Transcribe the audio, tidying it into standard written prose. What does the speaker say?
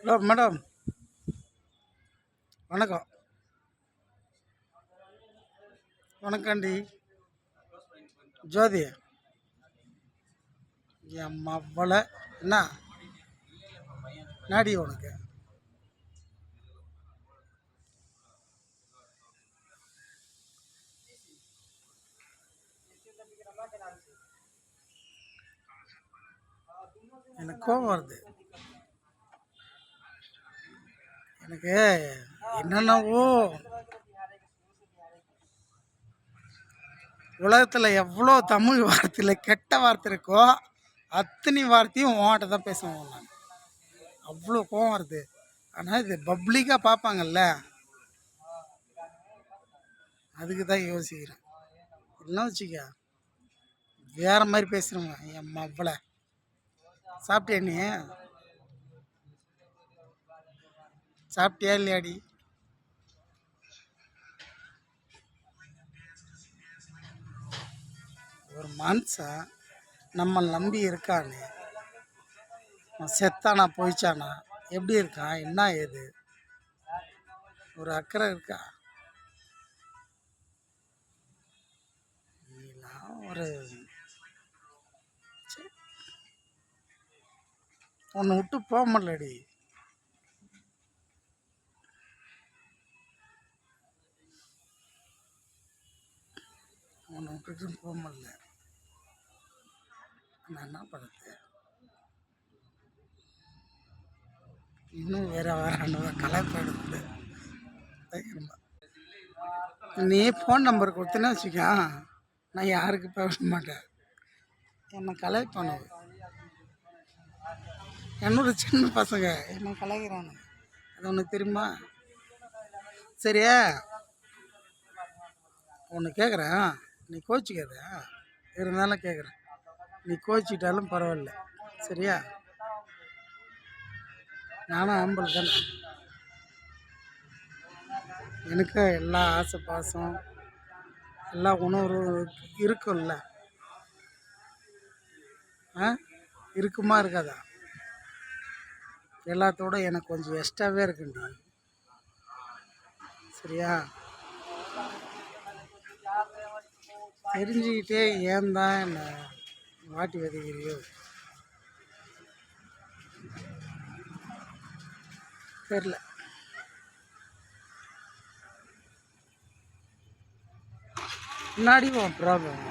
Hello madam, வணக்கம். வணக்கம்டி. ஜோதி என் மவ்வளை என்ன நாடி உனக்கு? எனக்கு கோபம் வருது. எனக்கு என்னென்னவோ உலகத்தில் எவ்வளோ தமிழ் வார்த்தையில் கெட்ட வார்த்தை இருக்கோ அத்தனை வார்த்தையும் உன்கிட்ட தான் பேசுவேன் நான். அவ்வளோ கோவம் வருது. ஆனால் இது பப்ளிக்காக பார்ப்பாங்கல்ல, அதுக்கு தான் யோசிக்கிறேன். இல்லைன்னா வச்சுக்க வேற மாதிரி பேசுகிறவங்க என் மவ்வளை. சாப்பிட்டியா நீ? சாப்பிட்டியா இல்லையாடி? ஒரு மனுஷன் நம்ம நம்பி இருக்கானே, செத்தானா போயிச்சானா எப்படி இருக்கான் என்ன ஏது ஒரு அக்கறை இருக்கா? ஒரு உன்னை விட்டு போக முடியலடி. உன்னை விட்டுட்டு போக முடியல. நான் என்ன பண்ணுறது? இன்னும் வேற கலைப்படுது. நீ ஃபோன் நம்பர் கொடுத்தேன்னு வச்சுக்கா, நான் யாருக்கு பேச மாட்டேன். என்னை கலெக்ட் பண்ணுது. என்னோட சின்ன பசங்க என்ன கலாய்க்கிறானு அது உனக்கு தெரியுமா? சரியா? ஒன்று கேட்குறேன், நீ கோச்சிக்காத. இருந்தாலும் கேட்குறேன், நீ கோச்சிக்கிட்டாலும் பரவாயில்ல. சரியா? நானும் ஆம்பல் தானே. எனக்கு எல்லா ஆசை பாசம் எல்லா உணர்வு இருக்கும்ல. இருக்குமா இருக்காதா? எல்லாத்தோட எனக்கு கொஞ்சம் எக்ஸ்ட்ராவே இருக்குண்டி. சரியா? தெரிஞ்சுக்கிட்டே ஏன் தான் என்னை வாட்டி வதைக்கிறியோ தெரில. முன்னாடி ப்ராப்ளம்